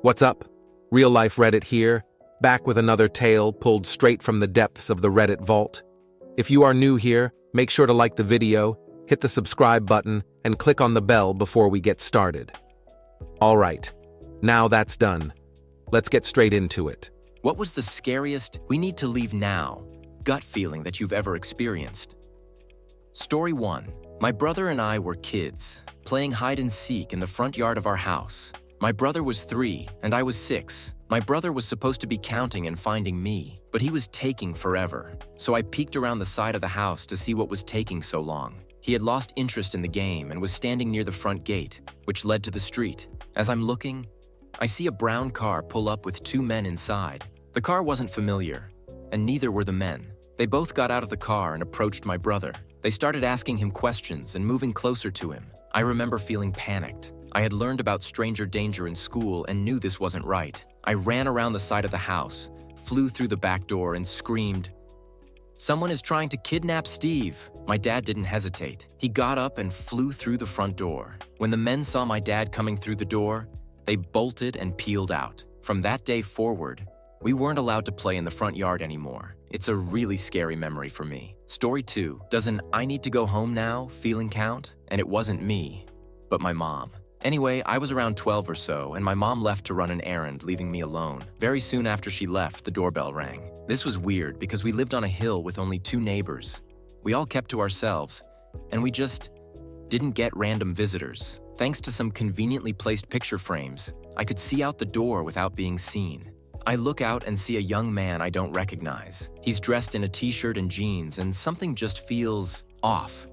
What's up? Real life Reddit here, back with another tale pulled straight from the depths of the Reddit vault. If you are new here, make sure to like the video, hit the subscribe button, and click on the bell before we get started. Alright, now that's done. Let's get straight into it. What was the scariest "we need to leave now" gut feeling that you've ever experienced? Story 1. My brother and I were kids, playing hide and seek in the front yard of our house. My brother was 3 and I was 6. My brother was supposed to be counting and finding me, but he was taking forever. So I peeked around the side of the house to see what was taking so long. He had lost interest in the game and was standing near the front gate, which led to the street. As I'm looking, I see a brown car pull up with 2 men inside. The car wasn't familiar, and neither were the men. They both got out of the car and approached my brother. They started asking him questions and moving closer to him. I remember feeling panicked. I had learned about stranger danger in school and knew this wasn't right. I ran around the side of the house, flew through the back door, and screamed, "Someone is trying to kidnap Steve." My dad didn't hesitate. He got up and flew through the front door. When the men saw my dad coming through the door, they bolted and peeled out. From that day forward, we weren't allowed to play in the front yard anymore. It's a really scary memory for me. Story 2. Does an "I need to go home now" feeling count? And it wasn't me, but my mom. Anyway, I was around 12 or so, and my mom left to run an errand, leaving me alone. Very soon after she left, the doorbell rang. This was weird because we lived on a hill with only 2 neighbors. We all kept to ourselves, and we just didn't get random visitors. Thanks to some conveniently placed picture frames, I could see out the door without being seen. I look out and see a young man I don't recognize. He's dressed in a t-shirt and jeans, and something just feels off.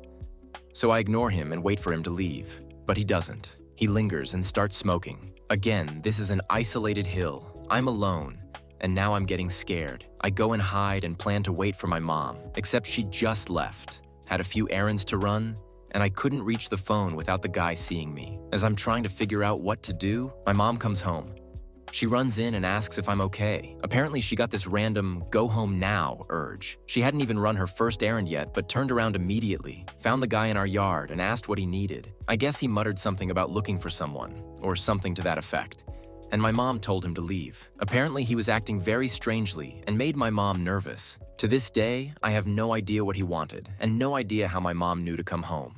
So I ignore him and wait for him to leave, but he doesn't. He lingers and starts smoking. Again, this is an isolated hill. I'm alone, and now I'm getting scared. I go and hide and plan to wait for my mom, except she just left, had a few errands to run, and I couldn't reach the phone without the guy seeing me. As I'm trying to figure out what to do, my mom comes home. She runs in and asks if I'm okay. Apparently, she got this random "go home now" urge. She hadn't even run her first errand yet, but turned around immediately, found the guy in our yard, and asked what he needed. I guess he muttered something about looking for someone, or something to that effect, and my mom told him to leave. Apparently, he was acting very strangely and made my mom nervous. To this day, I have no idea what he wanted, and no idea how my mom knew to come home.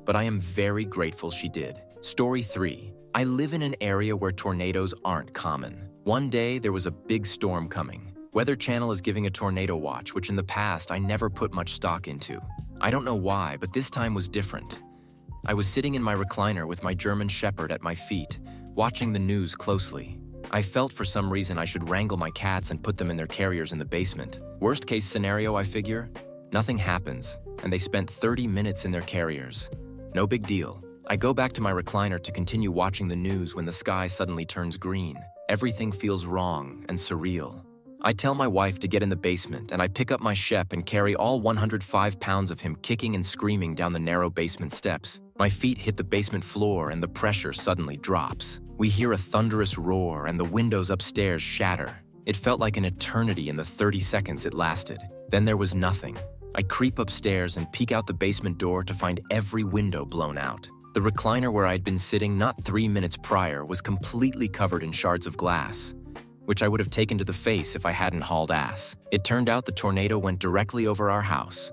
But I am very grateful she did. Story 3. I live in an area where tornadoes aren't common. One day, there was a big storm coming. Weather Channel is giving a tornado watch, which in the past I never put much stock into. I don't know why, but this time was different. I was sitting in my recliner with my German Shepherd at my feet, watching the news closely. I felt for some reason I should wrangle my cats and put them in their carriers in the basement. Worst case scenario, I figure, nothing happens, and they spent 30 minutes in their carriers. No big deal. I go back to my recliner to continue watching the news when the sky suddenly turns green. Everything feels wrong and surreal. I tell my wife to get in the basement, and I pick up my Shep and carry all 105 pounds of him kicking and screaming down the narrow basement steps. My feet hit the basement floor and the pressure suddenly drops. We hear a thunderous roar and the windows upstairs shatter. It felt like an eternity in the 30 seconds it lasted. Then there was nothing. I creep upstairs and peek out the basement door to find every window blown out. The recliner where I'd been sitting not 3 minutes prior was completely covered in shards of glass, which I would have taken to the face if I hadn't hauled ass. It turned out the tornado went directly over our house.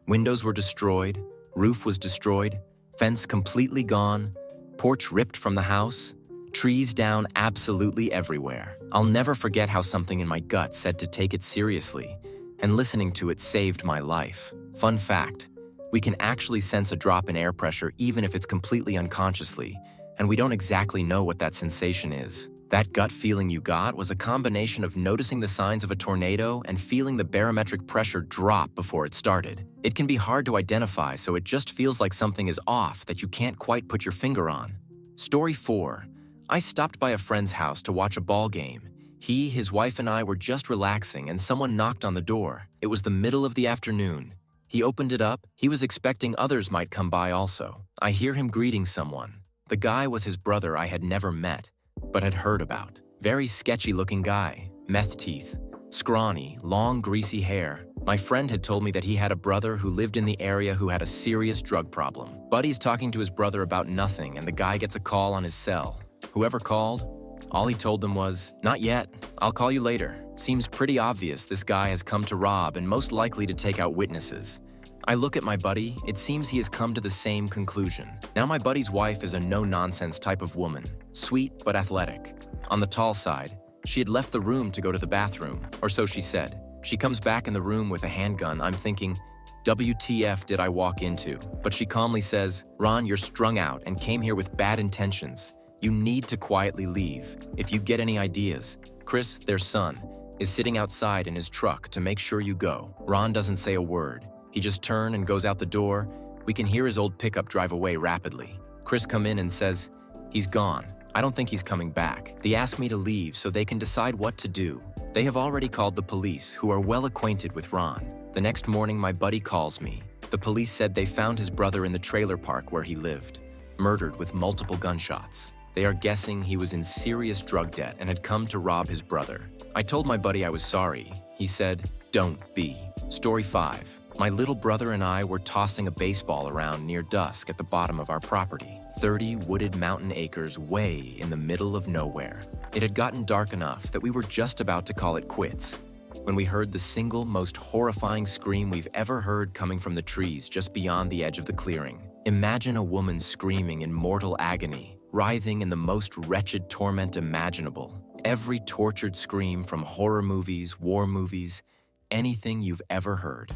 Windows were destroyed, roof was destroyed, fence completely gone, porch ripped from the house, trees down absolutely everywhere. I'll never forget how something in my gut said to take it seriously, and listening to it saved my life. Fun fact. We can actually sense a drop in air pressure even if it's completely unconsciously, and we don't exactly know what that sensation is. That gut feeling you got was a combination of noticing the signs of a tornado and feeling the barometric pressure drop before it started. It can be hard to identify, so it just feels like something is off that you can't quite put your finger on. Story 4. I stopped by a friend's house to watch a ball game. He, his wife, and I were just relaxing, and someone knocked on the door. It was the middle of the afternoon. He opened it up. He was expecting others might come by also. I hear him greeting someone. The guy was his brother I had never met, but had heard about. Very sketchy-looking guy, meth teeth, scrawny, long, greasy hair. My friend had told me that he had a brother who lived in the area who had a serious drug problem. Buddy's talking to his brother about nothing, and the guy gets a call on his cell. Whoever called All he told them was, "Not yet, I'll call you later." Seems pretty obvious this guy has come to rob and most likely to take out witnesses. I look at my buddy, it seems he has come to the same conclusion. Now my buddy's wife is a no-nonsense type of woman, sweet but athletic. On the tall side, she had left the room to go to the bathroom, or so she said. She comes back in the room with a handgun. I'm thinking, WTF did I walk into? But she calmly says, "Ron, you're strung out and came here with bad intentions. You need to quietly leave. If you get any ideas." Chris, their son, is sitting outside in his truck to make sure you go. Ron doesn't say a word. He just turns and goes out the door. We can hear his old pickup drive away rapidly. Chris come in and says, "He's gone. I don't think he's coming back." They ask me to leave so they can decide what to do. They have already called the police, who are well acquainted with Ron. The next morning, my buddy calls me. The police said they found his brother in the trailer park where he lived, murdered with multiple gunshots. They are guessing he was in serious drug debt and had come to rob his brother. I told my buddy I was sorry. He said, "Don't be." Story 5. My little brother and I were tossing a baseball around near dusk at the bottom of our property, 30 wooded mountain acres way in the middle of nowhere. It had gotten dark enough that we were just about to call it quits when we heard the single most horrifying scream we've ever heard coming from the trees just beyond the edge of the clearing. Imagine a woman screaming in mortal agony, writhing in the most wretched torment imaginable. Every tortured scream from horror movies, war movies, anything you've ever heard.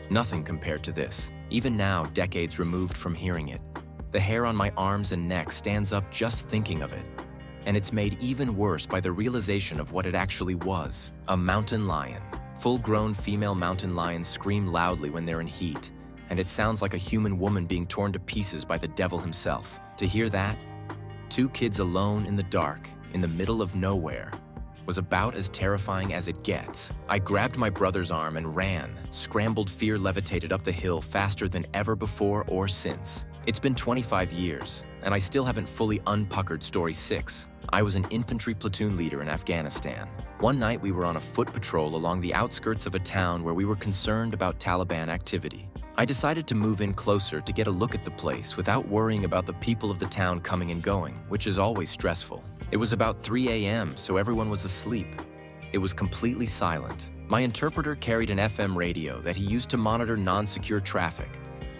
Nothing compared to this, even now, decades removed from hearing it. The hair on my arms and neck stands up just thinking of it. And it's made even worse by the realization of what it actually was. A mountain lion. Full-grown female mountain lions scream loudly when they're in heat, and it sounds like a human woman being torn to pieces by the devil himself. To hear that, 2 kids alone in the dark, in the middle of nowhere, was about as terrifying as it gets. I grabbed my brother's arm and ran. Scrambled fear levitated up the hill faster than ever before or since. It's been 25 years, and I still haven't fully unpuckered Story 6. I was an infantry platoon leader in Afghanistan. One night we were on a foot patrol along the outskirts of a town where we were concerned about Taliban activity. I decided to move in closer to get a look at the place without worrying about the people of the town coming and going, which is always stressful. It was about 3 a.m., so everyone was asleep. It was completely silent. My interpreter carried an FM radio that he used to monitor non-secure traffic,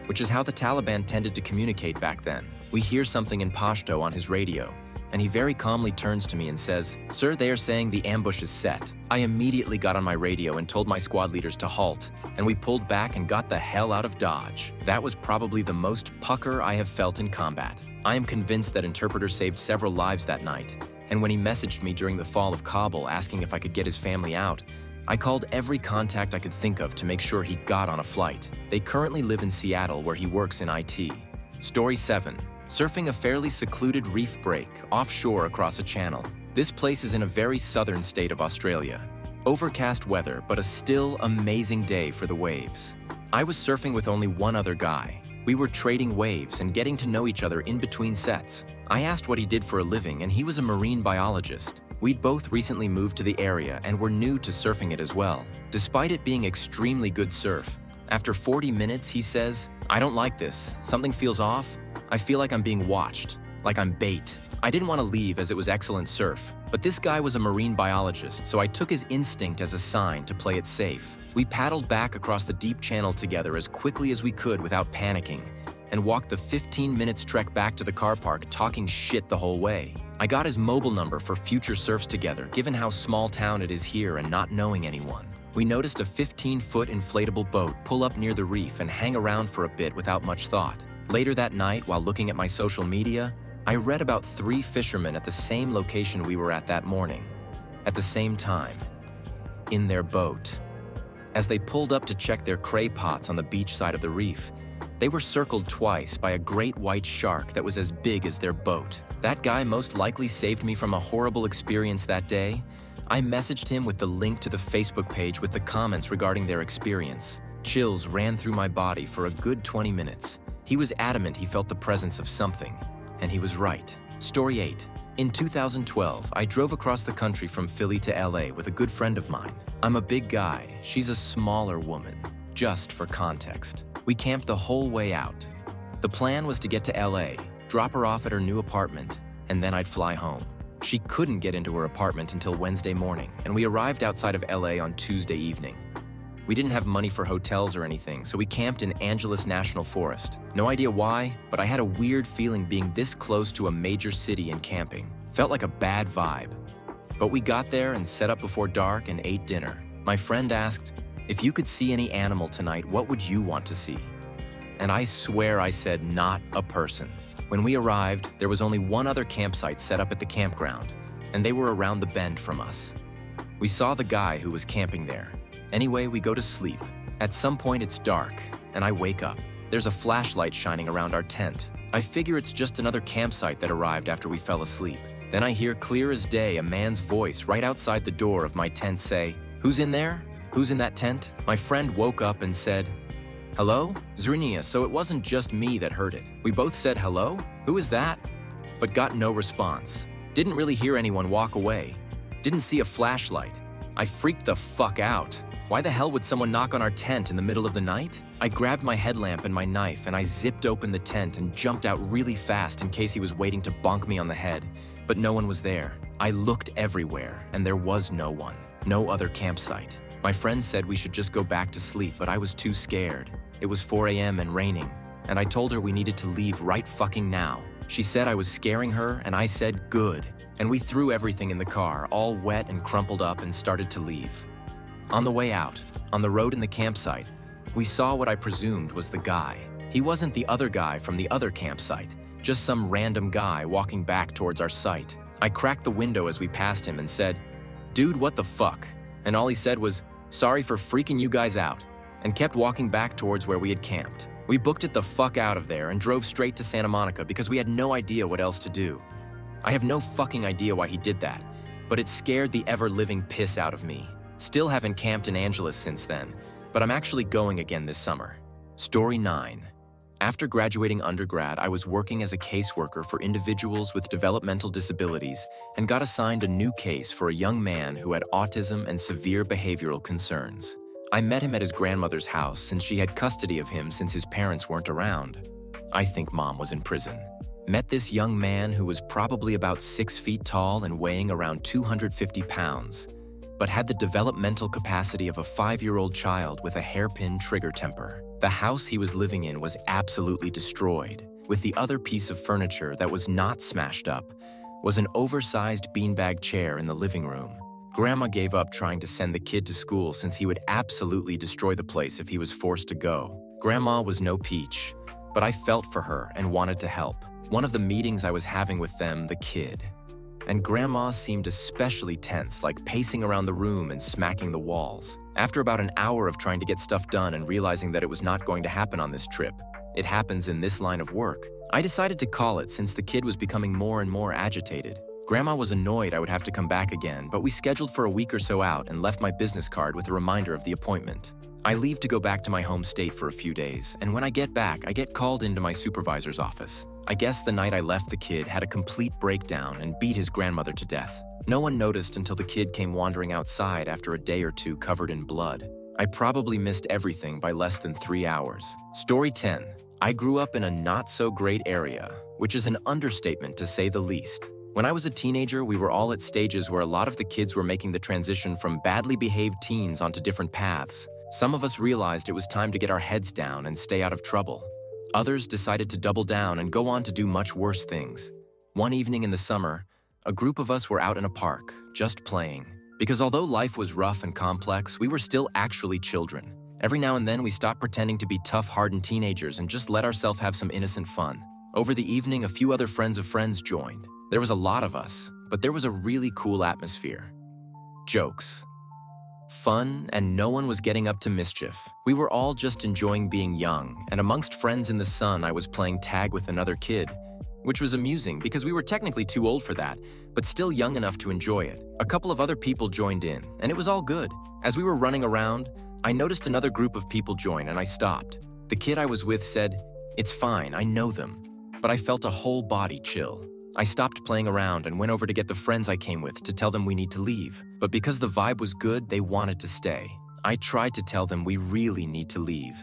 which is how the Taliban tended to communicate back then. We hear something in Pashto on his radio, and he very calmly turns to me and says, "Sir, they are saying the ambush is set." I immediately got on my radio and told my squad leaders to halt, and we pulled back and got the hell out of Dodge. That was probably the most pucker I have felt in combat. I am convinced that interpreter saved several lives that night, and when he messaged me during the fall of Kabul asking if I could get his family out, I called every contact I could think of to make sure he got on a flight. They currently live in Seattle, where he works in IT. Story 7. Surfing a fairly secluded reef break offshore across a channel. This place is in a very southern state of Australia. Overcast weather, but a still amazing day for the waves. I was surfing with only one other guy. We were trading waves and getting to know each other in between sets. I asked what he did for a living, and he was a marine biologist. We'd both recently moved to the area and were new to surfing it as well. Despite it being extremely good surf, after 40 minutes, he says, "I don't like this. Something feels off. I feel like I'm being watched, like I'm bait." I didn't want to leave as it was excellent surf, but this guy was a marine biologist, so I took his instinct as a sign to play it safe. We paddled back across the deep channel together as quickly as we could without panicking, and walked the 15 minutes trek back to the car park talking shit the whole way. I got his mobile number for future surfs together, given how small town it is here and not knowing anyone. We noticed a 15-foot inflatable boat pull up near the reef and hang around for a bit without much thought. Later that night, while looking at my social media, I read about 3 fishermen at the same location we were at that morning, at the same time, in their boat. As they pulled up to check their cray pots on the beach side of the reef, they were circled twice by a great white shark that was as big as their boat. That guy most likely saved me from a horrible experience that day. I messaged him with the link to the Facebook page with the comments regarding their experience. Chills ran through my body for a good 20 minutes. He was adamant he felt the presence of something, and he was right. Story 8. In 2012, I drove across the country from Philly to LA with a good friend of mine. I'm a big guy, she's a smaller woman, just for context. We camped the whole way out. The plan was to get to LA, drop her off at her new apartment, and then I'd fly home. She couldn't get into her apartment until Wednesday morning, and we arrived outside of LA on Tuesday evening. We didn't have money for hotels or anything, so we camped in Angeles National Forest. No idea why, but I had a weird feeling being this close to a major city and camping. Felt like a bad vibe. But we got there and set up before dark and ate dinner. My friend asked, "If you could see any animal tonight, what would you want to see?" And I swear I said not a person. When we arrived, there was only one other campsite set up at the campground, and they were around the bend from us. We saw the guy who was camping there. Anyway, we go to sleep. At some point it's dark, and I wake up. There's a flashlight shining around our tent. I figure it's just another campsite that arrived after we fell asleep. Then I hear clear as day a man's voice right outside the door of my tent say, "Who's in there? Who's in that tent?" My friend woke up and said, "Hello? Zrnia, so it wasn't just me that heard it." We both said hello? Who is that? But got no response. Didn't really hear anyone walk away. Didn't see a flashlight. I freaked the fuck out. Why the hell would someone knock on our tent in the middle of the night? I grabbed my headlamp and my knife and I zipped open the tent and jumped out really fast in case he was waiting to bonk me on the head. But no one was there. I looked everywhere and there was no one. No other campsite. My friend said we should just go back to sleep, but I was too scared. It was 4 a.m. and raining, and I told her we needed to leave right fucking now. She said I was scaring her and I said good. And we threw everything in the car, all wet and crumpled up, and started to leave. On the way out, on the road in the campsite, we saw what I presumed was the guy. He wasn't the other guy from the other campsite, just some random guy walking back towards our site. I cracked the window as we passed him and said, "Dude, what the fuck?" And all he said was, "Sorry for freaking you guys out," and kept walking back towards where we had camped. We booked it the fuck out of there and drove straight to Santa Monica because we had no idea what else to do. I have no fucking idea why he did that, but it scared the ever-living piss out of me. Still haven't camped in Angeles since then, but I'm actually going again this summer. Story 9. After graduating undergrad, I was working as a caseworker for individuals with developmental disabilities and got assigned a new case for a young man who had autism and severe behavioral concerns. I met him at his grandmother's house since she had custody of him since his parents weren't around. I think mom was in prison. Met this young man who was probably about 6 feet tall and weighing around 250 pounds, but had the developmental capacity of a 5-year-old child with a hairpin trigger temper. The house he was living in was absolutely destroyed, with the other piece of furniture that was not smashed up was an oversized beanbag chair in the living room. Grandma gave up trying to send the kid to school since he would absolutely destroy the place if he was forced to go. Grandma was no peach, but I felt for her and wanted to help. One of the meetings I was having with them, the kid, and Grandma seemed especially tense, like pacing around the room and smacking the walls. After about an hour of trying to get stuff done and realizing that it was not going to happen on this trip, it happens in this line of work, I decided to call it since the kid was becoming more and more agitated. Grandma was annoyed I would have to come back again, but we scheduled for a week or so out and left my business card with a reminder of the appointment. I leave to go back to my home state for a few days, and when I get back, I get called into my supervisor's office. I guess the night I left, the kid had a complete breakdown and beat his grandmother to death. No one noticed until the kid came wandering outside after a day or two covered in blood. I probably missed everything by less than 3 hours. Story 10. I grew up in a not-so-great area, which is an understatement to say the least. When I was a teenager, we were all at stages where a lot of the kids were making the transition from badly behaved teens onto different paths. Some of us realized it was time to get our heads down and stay out of trouble. Others decided to double down and go on to do much worse things. One evening in the summer, a group of us were out in a park, just playing. Because although life was rough and complex, we were still actually children. Every now and then we stopped pretending to be tough, hardened teenagers and just let ourselves have some innocent fun. Over the evening, a few other friends of friends joined. There was a lot of us, but there was a really cool atmosphere. Jokes. Fun, and no one was getting up to mischief. We were all just enjoying being young, and amongst friends in the sun, I was playing tag with another kid, which was amusing because we were technically too old for that, but still young enough to enjoy it. A couple of other people joined in, and it was all good. As we were running around, I noticed another group of people join, and I stopped. The kid I was with said, "It's fine, I know them," but I felt a whole body chill. I stopped playing around and went over to get the friends I came with to tell them we need to leave. But because the vibe was good, they wanted to stay. I tried to tell them we really need to leave,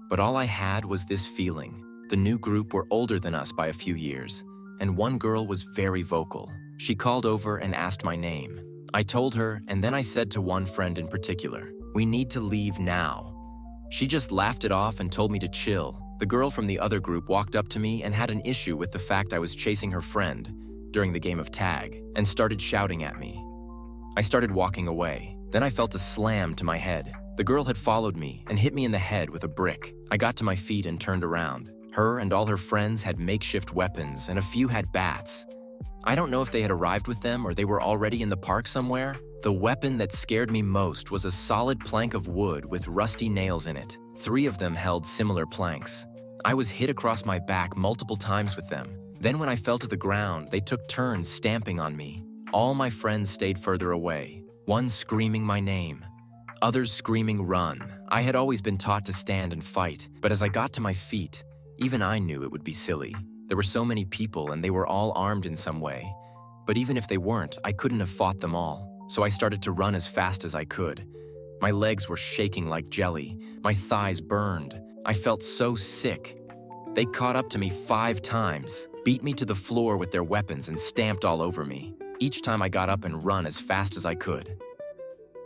but all I had was this feeling. The new group were older than us by a few years, and one girl was very vocal. She called over and asked my name. I told her, and then I said to one friend in particular, "We need to leave now." She just laughed it off and told me to chill. The girl from the other group walked up to me and had an issue with the fact I was chasing her friend during the game of tag and started shouting at me. I started walking away. Then I felt a slam to my head. The girl had followed me and hit me in the head with a brick. I got to my feet and turned around. Her and all her friends had makeshift weapons and a few had bats. I don't know if they had arrived with them or they were already in the park somewhere. The weapon that scared me most was a solid plank of wood with rusty nails in it. 3 of them held similar planks. I was hit across my back multiple times with them. Then when I fell to the ground, they took turns stamping on me. All my friends stayed further away, one screaming my name, others screaming run. I had always been taught to stand and fight, but as I got to my feet, even I knew it would be silly. There were so many people and they were all armed in some way. But even if they weren't, I couldn't have fought them all. So I started to run as fast as I could. My legs were shaking like jelly. My thighs burned. I felt so sick. They caught up to me 5 times, beat me to the floor with their weapons and stamped all over me. Each time I got up and run as fast as I could.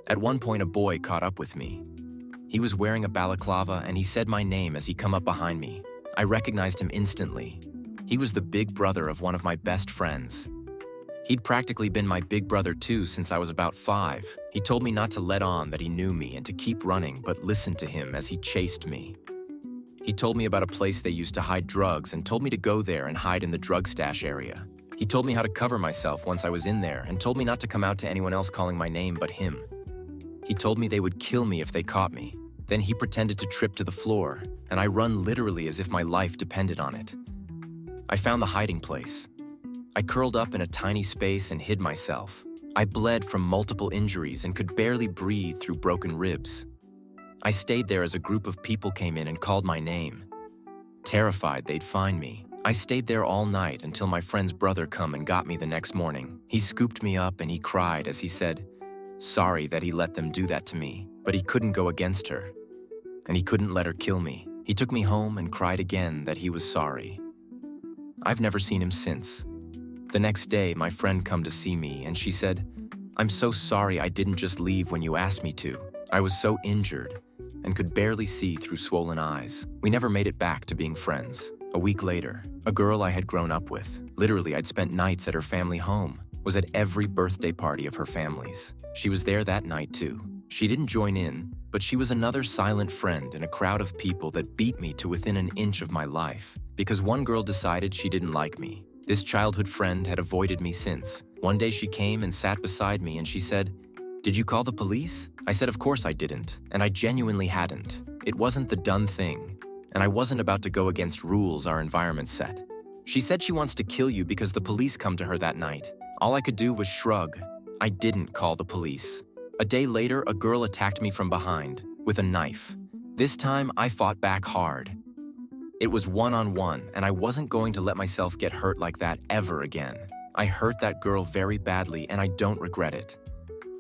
At one point, a boy caught up with me. He was wearing a balaclava and he said my name as he come up behind me. I recognized him instantly. He was the big brother of one of my best friends. He'd practically been my big brother too since I was about 5. He told me not to let on that he knew me and to keep running, but listen to him as he chased me. He told me about a place they used to hide drugs and told me to go there and hide in the drug stash area. He told me how to cover myself once I was in there and told me not to come out to anyone else calling my name but him. He told me they would kill me if they caught me. Then he pretended to trip to the floor, and I run literally as if my life depended on it. I found the hiding place. I curled up in a tiny space and hid myself. I bled from multiple injuries and could barely breathe through broken ribs. I stayed there as a group of people came in and called my name. Terrified they'd find me, I stayed there all night until my friend's brother come and got me the next morning. He scooped me up and he cried as he said, sorry that he let them do that to me, but he couldn't go against her. And he couldn't let her kill me. He took me home and cried again that he was sorry. I've never seen him since. The next day, my friend come to see me and she said, I'm so sorry I didn't just leave when you asked me to. I was so injured and could barely see through swollen eyes. We never made it back to being friends. A week later, a girl I had grown up with, literally I'd spent nights at her family home, was at every birthday party of her family's. She was there that night too. She didn't join in, but she was another silent friend in a crowd of people that beat me to within an inch of my life because one girl decided she didn't like me. This childhood friend had avoided me since. One day she came and sat beside me and she said, did you call the police? I said, of course I didn't, and I genuinely hadn't. It wasn't the done thing, and I wasn't about to go against rules our environment set. She said she wants to kill you because the police come to her that night. All I could do was shrug. I didn't call the police. A day later, a girl attacked me from behind with a knife. This time, I fought back hard. It was one-on-one, and I wasn't going to let myself get hurt like that ever again. I hurt that girl very badly, and I don't regret it.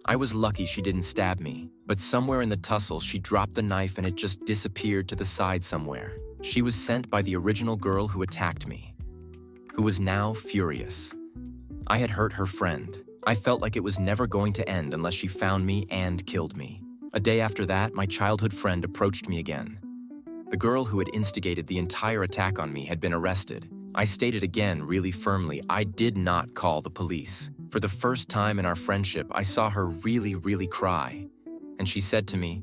I was lucky she didn't stab me, but somewhere in the tussle, she dropped the knife and it just disappeared to the side somewhere. She was sent by the original girl who attacked me, who was now furious. I had hurt her friend. I felt like it was never going to end unless she found me and killed me. A day after that, my childhood friend approached me again. The girl who had instigated the entire attack on me had been arrested. I stated again really firmly, I did not call the police. For the first time in our friendship, I saw her really cry. And she said to me,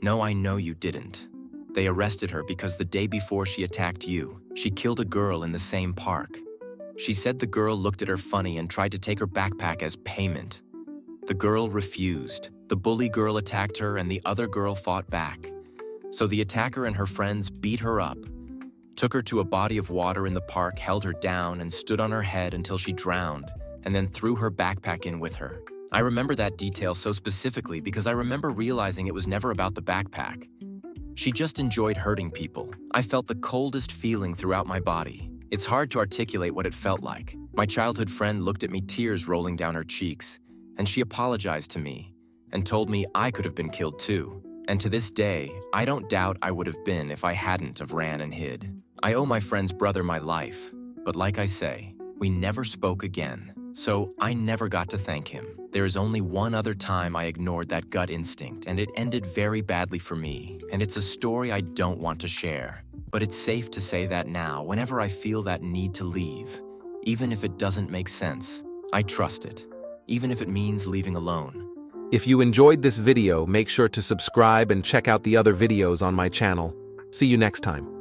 no, I know you didn't. They arrested her because the day before she attacked you, she killed a girl in the same park. She said the girl looked at her funny and tried to take her backpack as payment. The girl refused. The bully girl attacked her and the other girl fought back. So the attacker and her friends beat her up, took her to a body of water in the park, held her down and stood on her head until she drowned, and then threw her backpack in with her. I remember that detail so specifically because I remember realizing it was never about the backpack. She just enjoyed hurting people. I felt the coldest feeling throughout my body. It's hard to articulate what it felt like. My childhood friend looked at me, tears rolling down her cheeks, and she apologized to me and told me I could have been killed too. And to this day, I don't doubt I would have been if I hadn't have ran and hid. I owe my friend's brother my life, but like I say, we never spoke again. So I never got to thank him. There is only one other time I ignored that gut instinct, and it ended very badly for me, and it's a story I don't want to share. But it's safe to say that now, whenever I feel that need to leave, even if it doesn't make sense, I trust it, even if it means leaving alone. If you enjoyed this video, make sure to subscribe and check out the other videos on my channel. See you next time.